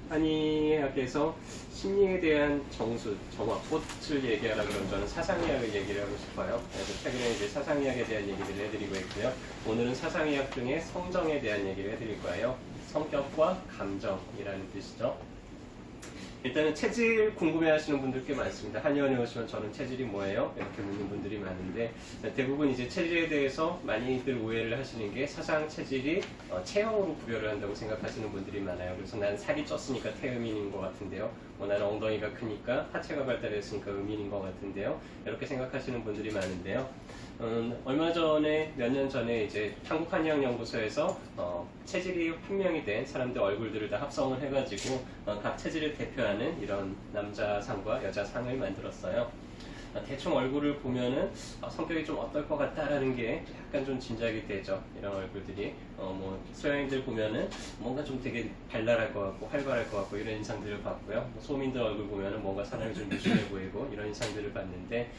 한의학에서 심리에 대한 정확, 꽃을 얘기하라 그러면 저는 사상의학을 얘기를 하고 싶어요. 그래서 최근에 이제 사상의학에 대한 얘기를 해드리고 있고요. 오늘은 사상의학 중에 성정에 대한 얘기를 해드릴 거예요. 성격과 감정이라는 뜻이죠. 일단은 체질 궁금해하시는 분들 꽤 많습니다. 한의원에 오시면 저는 체질이 뭐예요? 이렇게 묻는 분들이 많은데 대부분 이제 체질에 대해서 많이들 오해를 하시는 게 사상 체질이 체형으로 구별을 한다고 생각하시는 분들이 많아요. 그래서 난 살이 쪘으니까 태음인인 것 같은데요. 나는 엉덩이가 크니까 하체가 발달했으니까 음인인 것 같은데요. 이렇게 생각하시는 분들이 많은데요. 얼마 전에 몇 년 전에 이제 한국한의학연구소에서 체질이 판명이 된 사람들 얼굴들을 다 합성을 해가지고 각 체질을 대표하는 이런 남자상과 여자상을 만들었어요. 대충 얼굴을 보면은 성격이 좀 어떨 것 같다라는 게 약간 좀 짐작이 되죠. 이런 얼굴들이 뭐 서양인들 보면은 뭔가 좀 되게 발랄할 것 같고 활발할 것 같고 이런 인상들을 봤고요. 소민들 얼굴 보면은 뭔가 사람이 좀 유순해 보이고 이런 인상들을 봤는데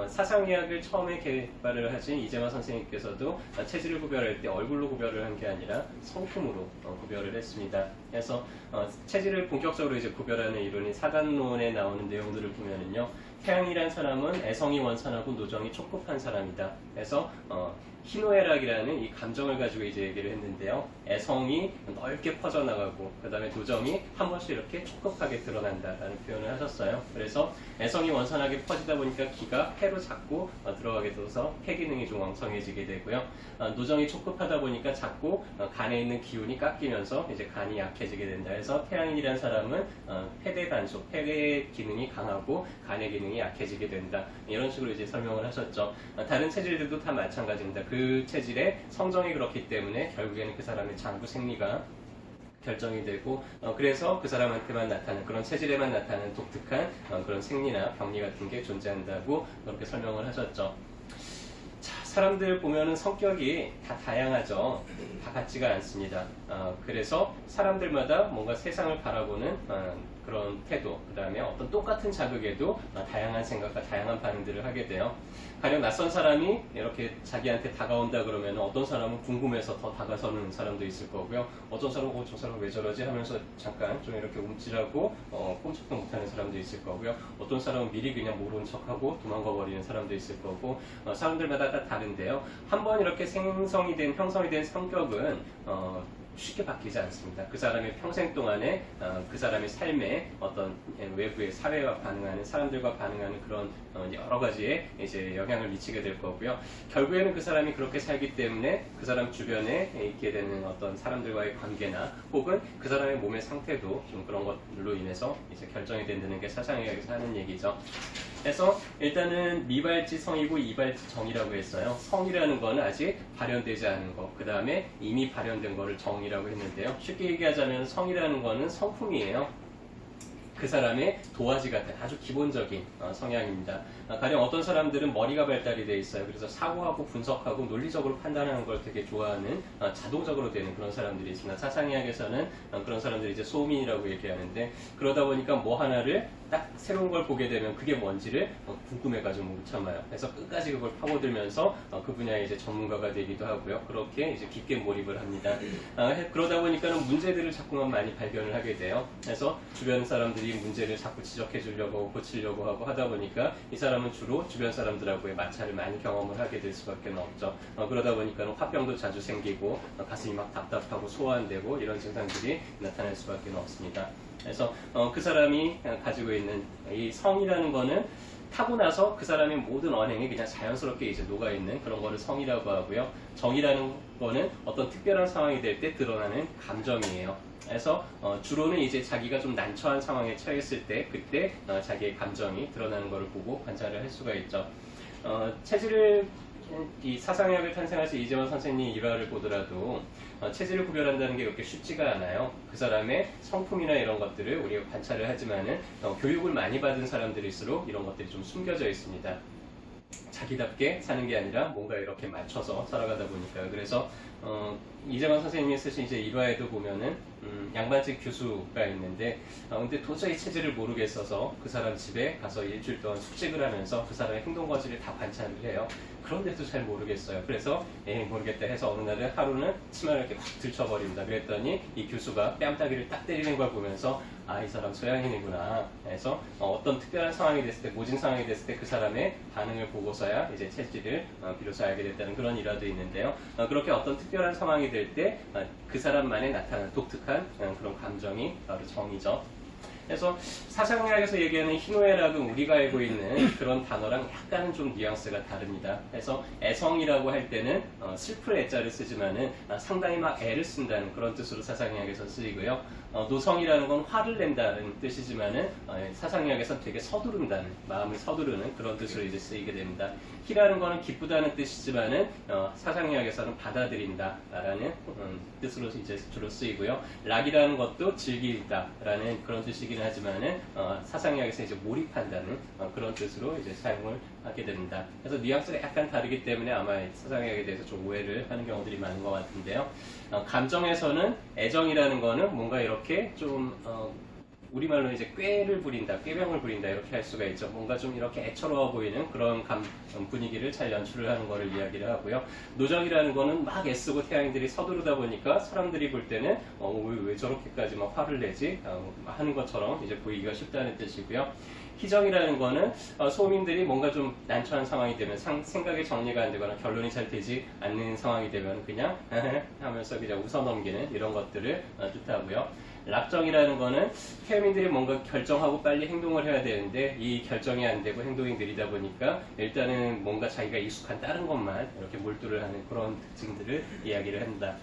사상의학을 처음에 개발을 하신 이재마 선생님께서도 체질을 구별할 때 얼굴로 구별을 한 게 아니라 성품으로 구별을 했습니다. 그래서 체질을 본격적으로 이제 구별하는 이론인 사간론에 나오는 내용들을 보면은요. 태양이란 사람은 애성이 원산하고 노정이 촉급한 사람이다. 그래서 희노애락이라는 이 감정을 가지고 이제 얘기를 했는데요. 애성이 넓게 퍼져나가고 그 다음에 노정이 한 번씩 이렇게 촉급하게 드러난다라는 표현을 하셨어요. 그래서 애성이 원산하게 퍼지다 보니까 기가 폐로 자꾸 들어가게 돼서 폐 기능이 좀 왕성해지게 되고요. 노정이 촉급하다 보니까 자꾸 간에 있는 기운이 깎이면서 이제 간이 약해지게 된다. 그래서 태양인이라는 사람은 폐대 단속, 폐의 기능이 강하고 간의 기능이 약해지게 된다. 이런 식으로 이제 설명을 하셨죠. 다른 체질들도 다 마찬가지입니다. 그 체질의 성정이 그렇기 때문에 결국에는 그 사람의 장구 생리가 결정이 되고 그래서 그 사람한테만 나타나는 그런 체질에만 나타나는 독특한 그런 생리나 병리 같은 게 존재한다고 그렇게 설명을 하셨죠. 자, 사람들 보면은 성격이 다 다양하죠. 다 같지가 않습니다. 그래서 사람들마다 뭔가 세상을 바라보는 그런 태도, 그 다음에 어떤 똑같은 자극에도 다양한 생각과 다양한 반응들을 하게 돼요. 가령 낯선 사람이 이렇게 자기한테 다가온다 그러면 어떤 사람은 궁금해서 더 다가서는 사람도 있을 거고요. 어떤 사람은 저 사람 왜 저러지 하면서 잠깐 좀 이렇게 움찔하고 꼼짝도 못하는 사람도 있을 거고요. 어떤 사람은 미리 그냥 모르는 척하고 도망가 버리는 사람도 있을 거고 사람들마다 다 다른데요. 한번 이렇게 형성이 된 성격은 쉽게 바뀌지 않습니다. 그 사람의 평생 동안에 그 사람의 삶에 어떤 외부의 사회와 반응하는 사람들과 반응하는 그런 여러 가지의 이제 영향을 미치게 될 거고요. 결국에는 그 사람이 그렇게 살기 때문에 그 사람 주변에 있게 되는 어떤 사람들과의 관계나 혹은 그 사람의 몸의 상태도 좀 그런 것들로 인해서 이제 결정이 된다는 게 사상의학에서 하는 얘기죠. 그래서 일단은 미발지 성이고 이발지 정이라고 했어요. 성이라는 거는 아직 발현되지 않은 거, 그 다음에 이미 발현된 거를 정이라고 했는데요. 쉽게 얘기하자면 성이라는 거는 성품이에요. 그 사람의 도화지 같은 아주 기본적인 성향입니다. 가령 어떤 사람들은 머리가 발달이 돼 있어요. 그래서 사고하고 분석하고 논리적으로 판단하는 걸 되게 좋아하는 자동적으로 되는 그런 사람들이 있습니다. 사상의학에서는 그런 사람들이 이제 소민이라고 얘기하는데 그러다 보니까 뭐 하나를 딱 새로운 걸 보게 되면 그게 뭔지를 궁금해가지고 못 참아요. 그래서 끝까지 그걸 파고들면서 그 분야의 이제 전문가가 되기도 하고요. 그렇게 이제 깊게 몰입을 합니다. 그러다 보니까는 문제들을 자꾸만 많이 발견을 하게 돼요. 그래서 주변 사람들이 문제를 자꾸 지적해 주려고 고치려고 하고 하다 보니까 이 사람은 주로 주변 사람들하고의 마찰을 많이 경험을 하게 될 수밖에 없죠. 그러다 보니까 화병도 자주 생기고 가슴이 막 답답하고 소화안되고 이런 증상들이 나타날 수밖에 없습니다. 그래서 그 사람이 가지고 있는 이 성이라는 거는 타고 나서 그 사람의 모든 언행이 그냥 자연스럽게 이제 녹아있는 그런 거를 성이라고 하고요. 정이라는 거는 어떤 특별한 상황이 될 때 드러나는 감정이에요. 그래서 주로는 이제 자기가 좀 난처한 상황에 처했을 때 그때 자기의 감정이 드러나는 것을 보고 관찰을 할 수가 있죠. 체질을 이 사상의학을 탄생하신 이재원 선생님 일화를 보더라도 체질을 구별한다는 게 그렇게 쉽지가 않아요. 그 사람의 성품이나 이런 것들을 우리가 관찰을 하지만은 교육을 많이 받은 사람들일수록 이런 것들이 좀 숨겨져 있습니다. 자기답게 사는 게 아니라 뭔가 이렇게 맞춰서 살아가다 보니까요. 그래서 이재만 선생님이 쓰신 이제 일화에도 보면은 양반집 교수가 있는데 근데 도저히 체질을 모르겠어서 그 사람 집에 가서 일주일 동안 숙직을 하면서 그 사람의 행동 거지를 다 관찰을 해요. 그런데도 잘 모르겠어요. 그래서 모르겠다 해서 어느 날은 하루는 치마를 이렇게 확 들쳐버립니다. 그랬더니 이 교수가 뺨따기를 딱 때리는 걸 보면서 아, 이 사람 소양인이구나 해서 어떤 특별한 상황이 됐을 때, 모진 상황이 됐을 때 그 사람의 반응을 보고서야 이제 체질을 비로소 알게 됐다는 그런 일화도 있는데요. 그렇게 어떤 특별한 상황이 될 때 그 사람만의 나타나는 독특한 그런 감정이 바로 정이죠. 그래서 사상의학에서 얘기하는 희노애락은 우리가 알고 있는 그런 단어랑 약간은 좀 뉘앙스가 다릅니다. 그래서 애성이라고 할 때는 슬플 애자를 쓰지만은 상당히 막 애를 쓴다는 그런 뜻으로 사상의학에서 쓰이고요. 노성이라는 건 화를 낸다는 뜻이지만은 사상의학에서는 되게 서두른다는, 마음을 서두르는 그런 뜻으로 이제 쓰이게 됩니다. 희라는 거는 기쁘다는 뜻이지만은 사상의학에서는 받아들인다라는 뜻으로 이제 주로 쓰이고요. 락이라는 것도 즐기다라는 그런 뜻이긴 하지만은 사상의학에서 이제 몰입한다는 그런 뜻으로 이제 사용을 하게 됩니다. 그래서 뉘앙스가 약간 다르기 때문에 아마 사상의학에 대해서 좀 오해를 하는 경우들이 많은 것 같은데요. 감정에서는 애정이라는 거는 뭔가 이렇게 좀 우리말로 이제 꾀를 부린다, 꾀병을 부린다 이렇게 할 수가 있죠. 뭔가 좀 이렇게 애처로워 보이는 그런 분위기를 잘 연출을 하는 거를 이야기를 하고요. 노정이라는 거는 막 애쓰고 태양인들이 서두르다 보니까 사람들이 볼 때는 왜 저렇게까지 막 화를 내지 하는 것처럼 이제 보이기가 쉽다는 뜻이고요. 희정이라는 거는 소민들이 뭔가 좀 난처한 상황이 되면 생각이 정리가 안 되거나 결론이 잘 되지 않는 상황이 되면 그냥 하면서 그냥 웃어넘기는 이런 것들을 뜻하고요. 락정이라는 거는 태민들이 뭔가 결정하고 빨리 행동을 해야 되는데 이 결정이 안 되고 행동이 느리다 보니까 일단은 뭔가 자기가 익숙한 다른 것만 이렇게 몰두를 하는 그런 특징들을 이야기를 한다.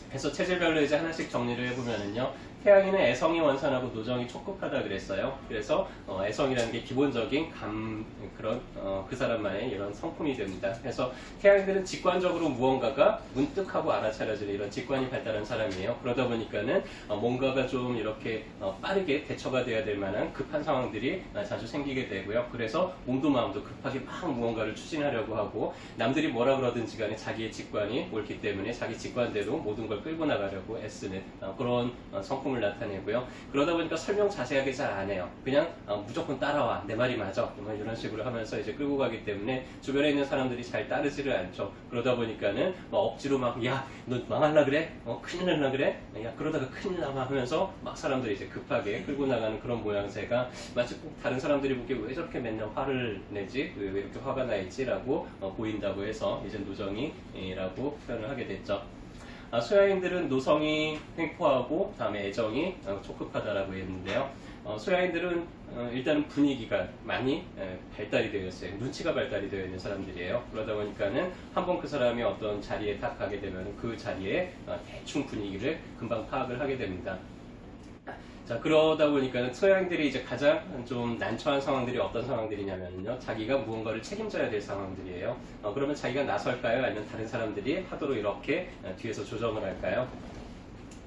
그래서 체질별로 이제 하나씩 정리를 해보면은요. 태양이는 애성이 원산하고 노정이 촉급하다 그랬어요. 그래서 애성이라는 게 기본적인 그런 그 사람만의 이런 성품이 됩니다. 그래서 태양이들은 직관적으로 무언가가 문득하고 알아차려지는 이런 직관이 발달한 사람이에요. 그러다 보니까는 뭔가가 좀 이렇게 빠르게 대처가 돼야 될 만한 급한 상황들이 자주 생기게 되고요. 그래서 몸도 마음도 급하게 막 무언가를 추진하려고 하고 남들이 뭐라 그러든지 간에 자기의 직관이 옳기 때문에 자기 직관대로 모든 걸 끌고 나가려고 애쓰는 그런 성품을 나타내고요. 그러다 보니까 설명 자세하게 잘 안 해요. 그냥 무조건 따라와. 내 말이 맞아. 뭐 이런 식으로 하면서 이제 끌고 가기 때문에 주변에 있는 사람들이 잘 따르지를 않죠. 그러다 보니까는 막 억지로 막 야, 너 망할라 그래? 큰일 날라 그래? 야, 그러다가 큰일 나마 하면서 막 사람들이 이제 급하게 끌고 나가는 그런 모양새가 마치 꼭 다른 사람들이 보기에 왜 저렇게 맨날 화를 내지? 왜 이렇게 화가 나 있지?라고 보인다고 해서 이제 노정이라고 표현을 하게 됐죠. 소양인들은 노성이 횡포하고 다음에 애정이 촉급하다라고 했는데요. 소양인들은 일단은 분위기가 많이 발달이 되어 있어요. 눈치가 발달이 되어 있는 사람들이에요. 그러다 보니까는 한번 그 사람이 어떤 자리에 딱 가게 되면 그 자리에 대충 분위기를 금방 파악을 하게 됩니다. 자, 그러다 보니까는 소양인들이 이제 가장 좀 난처한 상황들이 어떤 상황들이냐면요. 자기가 무언가를 책임져야 될 상황들이에요. 그러면 자기가 나설까요? 아니면 다른 사람들이 하도록 이렇게 뒤에서 조정을 할까요?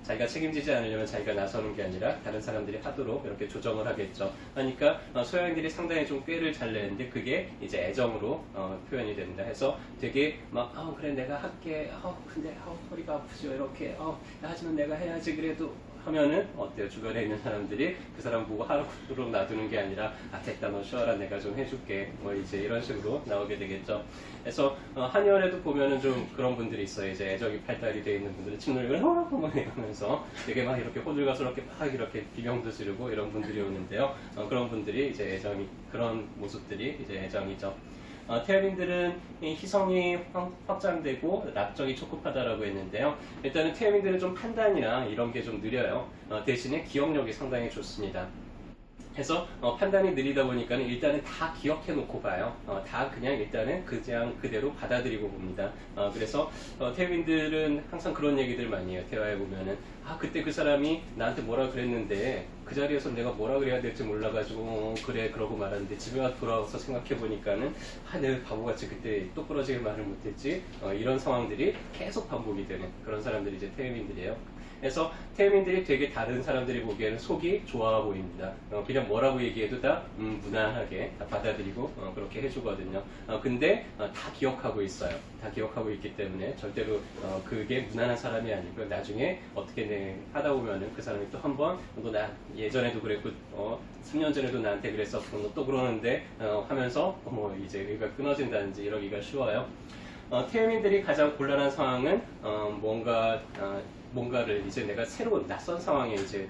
자기가 책임지지 않으려면 자기가 나서는 게 아니라 다른 사람들이 하도록 이렇게 조정을 하겠죠. 그러니까 소양인들이 상당히 좀 꾀를 잘 내는데 그게 이제 애정으로 표현이 됩니다. 해서 되게 막 그래 내가 할게. 근데 허리가 아프죠. 이렇게 하지만 내가 해야지 그래도 하면은 어때요? 주변에 있는 사람들이 그 사람 보고 하루로 놔두는 게 아니라 됐다 너 쉬어라 내가 좀 해줄게 뭐 이제 이런 식으로 나오게 되겠죠. 그래서 한의원에도 보면은 좀 그런 분들이 있어요. 이제 애정이 발달이 되어 있는 분들은 침놀이를 막 이러면서 되게 막 이렇게 호들갑스럽게 막 이렇게 비명도 지르고 이런 분들이 오는데요. 그런 분들이 이제 애정이 그런 모습들이 이제 애정이죠. 태음인들은 희성이 확장되고 낙정이 촉급하다라고 했는데요. 일단은 태음인들은 좀 판단이나 이런 게 좀 느려요. 대신에 기억력이 상당히 좋습니다. 해서 판단이 느리다 보니까는 일단은 다 기억해 놓고 봐요. 다 그냥 일단은 그냥 그대로 받아들이고 봅니다. 그래서 태음인들은 항상 그런 얘기들 많이 해요. 대화해 보면은 그때 그 사람이 나한테 뭐라 그랬는데 그 자리에서 내가 뭐라 그래야 될지 몰라가지고 그래 그러고 말았는데 집에 와서 돌아와서 생각해 보니까는 내가 바보같이 그때 똑부러지게 말을 못했지. 이런 상황들이 계속 반복이 되는 그런 사람들이 이제 태음인들이에요. 그래서 태음인들이 되게 다른 사람들이 보기에는 속이 좋아 보입니다. 그냥 뭐라고 얘기해도 다 무난하게 다 받아들이고 그렇게 해주거든요. 근데 다 기억하고 있어요. 다 기억하고 있기 때문에 절대로 그게 무난한 사람이 아니고 나중에 어떻게 하다 보면은 그 사람이 또 한번 너 나 예전에도 그랬고 3년 전에도 나한테 그랬었고 너 또 그러는데 하면서 뭐 이제 의가 끊어진다든지 이러기가 쉬워요. 태음인들이 가장 곤란한 상황은 뭔가를 이제 내가 새로운 낯선 상황에 이제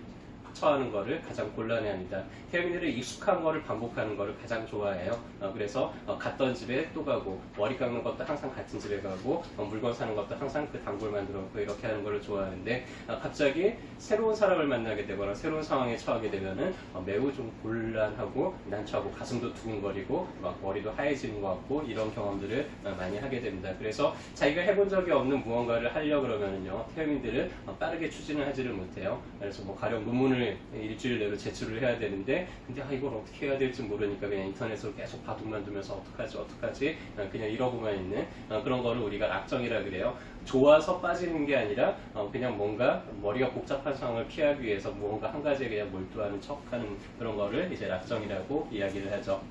처하는 거를 가장 곤란해합니다. 태음인들은 익숙한 거를 반복하는 거를 가장 좋아해요. 그래서 갔던 집에 또 가고 머리 깎는 것도 항상 같은 집에 가고 물건 사는 것도 항상 그 단골 만들어 놓고 이렇게 하는 거를 좋아하는데 갑자기 새로운 사람을 만나게 되거나 새로운 상황에 처하게 되면은 매우 좀 곤란하고 난처하고 가슴도 두근거리고 막 머리도 하얘지는 것 같고 이런 경험들을 많이 하게 됩니다. 그래서 자기가 해본 적이 없는 무언가를 하려 그러면은요 태음인들은 빠르게 추진을 하지를 못해요. 그래서 뭐 가령 논문을 일주일 내로 제출을 해야 되는데 근데 이걸 어떻게 해야 될지 모르니까 그냥 인터넷으로 계속 바둑만 두면서 어떡하지 그냥 이러고만 있는 그런 거를 우리가 락정이라 그래요. 좋아서 빠지는 게 아니라 그냥 뭔가 머리가 복잡한 상황을 피하기 위해서 무언가 한 가지에 그냥 몰두하는 척하는 그런 거를 이제 락정이라고 이야기를 하죠.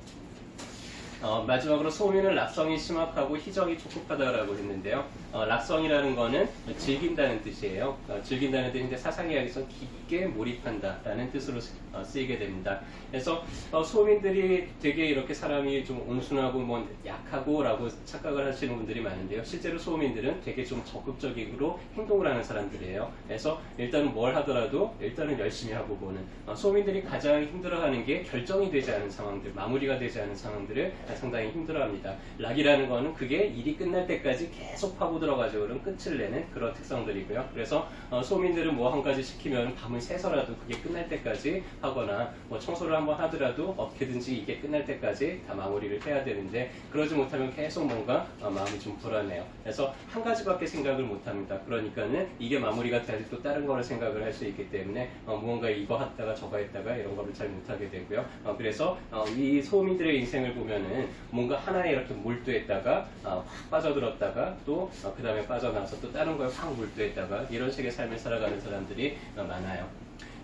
마지막으로 소민은 락성이 심각하고 희정이 촉촉하다라고 했는데요. 락성이라는 거는 즐긴다는 뜻이에요. 즐긴다는 뜻인데 사상이야기에서 깊게 몰입한다라는 뜻으로 쓰이게 됩니다. 그래서 소민들이 되게 이렇게 사람이 좀 온순하고 뭐 약하고라고 착각을 하시는 분들이 많은데요. 실제로 소민들은 되게 좀 적극적으로 행동을 하는 사람들이에요. 그래서 일단은 뭘 하더라도 일단은 열심히 하고 보는 소민들이 가장 힘들어하는 게 결정이 되지 않은 상황들, 마무리가 되지 않은 상황들을 상당히 힘들어합니다. 락이라는 거는 그게 일이 끝날 때까지 계속 파고 들어가지고 그런 끝을 내는 그런 특성들이고요. 그래서 소민들은 뭐 한 가지 시키면 밤을 새서라도 그게 끝날 때까지 하거나 뭐 청소를 한번 하더라도 어떻게든지 이게 끝날 때까지 다 마무리를 해야 되는데 그러지 못하면 계속 뭔가 마음이 좀 불안해요. 그래서 한 가지밖에 생각을 못합니다. 그러니까는 이게 마무리가 돼야지 또 다른 거를 생각을 할 수 있기 때문에 무언가 이거 했다가 저거 했다가 이런 거를 잘 못하게 되고요. 그래서 이 소민들의 인생을 보면은 뭔가 하나에 이렇게 몰두했다가 확 빠져들었다가 또 그 다음에 빠져나와서 또 다른 거에 확 몰두했다가 이런 식의 삶을 살아가는 사람들이 많아요.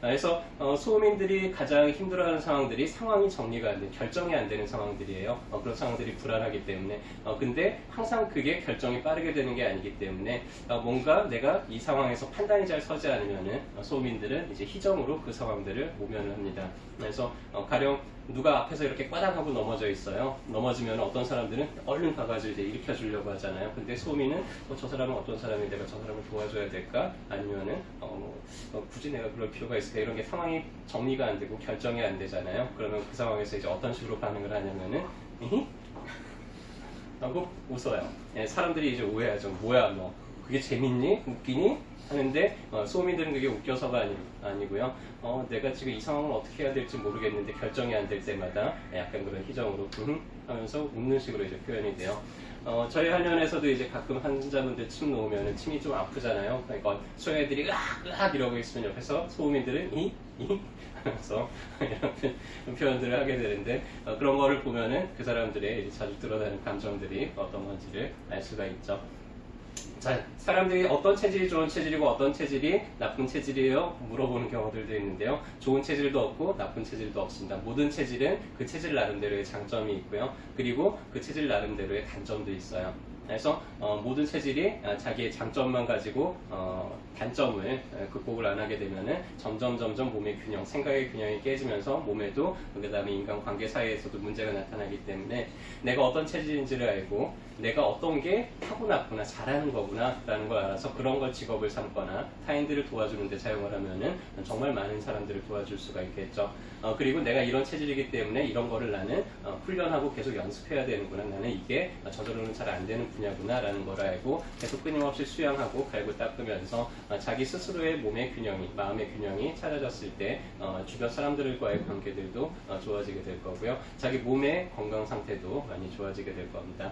그래서 소민들이 가장 힘들어하는 상황들이 상황이 정리가 안 되는, 결정이 안 되는 상황들이에요. 그런 상황들이 불안하기 때문에 근데 항상 그게 결정이 빠르게 되는 게 아니기 때문에 뭔가 내가 이 상황에서 판단이 잘 서지 않으면은 소민들은 이제 희정으로 그 상황들을 모면을 합니다. 그래서 가령 누가 앞에서 이렇게 꽈당하고 넘어져 있어요. 넘어지면 어떤 사람들은 얼른 가가지고 이제 일으켜주려고 하잖아요. 근데 소민은 저 사람은 어떤 사람인데 내가 저 사람을 도와줘야 될까? 아니면은 굳이 내가 그럴 필요가 있을까? 이런 게 상황이 정리가 안 되고 결정이 안 되잖아요. 그러면 그 상황에서 이제 어떤 식으로 반응을 하냐면은 하고 웃어요. 사람들이 이제 오해하죠. 뭐야 너 그게 재밌니? 웃기니? 하는데 소민들은 그게 웃겨서가 아니고요. 내가 지금 이 상황을 어떻게 해야 될지 모르겠는데 결정이 안 될 때마다 약간 그런 희정으로 하면서 웃는 식으로 이제 표현이 돼요. 저희 한의원에서도 이제 가끔 환자분들 침 놓으면 침이 좀 아프잖아요. 그러니까 소녀애들이 으악 이러고 있으면 옆에서 소민들은 이 하면서 이런 표현들을 하게 되는데 그런 거를 보면은 그 사람들의 자주 드러나는 감정들이 어떤 건지를 알 수가 있죠. 자, 사람들이 어떤 체질이 좋은 체질이고 어떤 체질이 나쁜 체질이에요? 물어보는 경우들도 있는데요. 좋은 체질도 없고 나쁜 체질도 없습니다. 모든 체질은 그 체질 나름대로의 장점이 있고요. 그리고 그 체질 나름대로의 단점도 있어요. 그래서 모든 체질이 자기의 장점만 가지고 단점을 극복을 안 하게 되면은 점점 몸의 균형, 생각의 균형이 깨지면서 몸에도 그 다음에 인간관계 사이에서도 문제가 나타나기 때문에 내가 어떤 체질인지를 알고 내가 어떤 게 타고났구나, 잘하는 거구나 라는 걸 알아서 그런 걸 직업을 삼거나 타인들을 도와주는 데 사용을 하면은 정말 많은 사람들을 도와줄 수가 있겠죠. 그리고 내가 이런 체질이기 때문에 이런 거를 나는 훈련하고 계속 연습해야 되는구나, 나는 이게 저절로는 잘 안 되는 분야구나 라는 걸 알고 계속 끊임없이 수양하고 갈고 닦으면서 자기 스스로의 몸의 균형이, 마음의 균형이 찾아졌을 때 주변 사람들과의 관계들도 좋아지게 될 거고요. 자기 몸의 건강 상태도 많이 좋아지게 될 겁니다.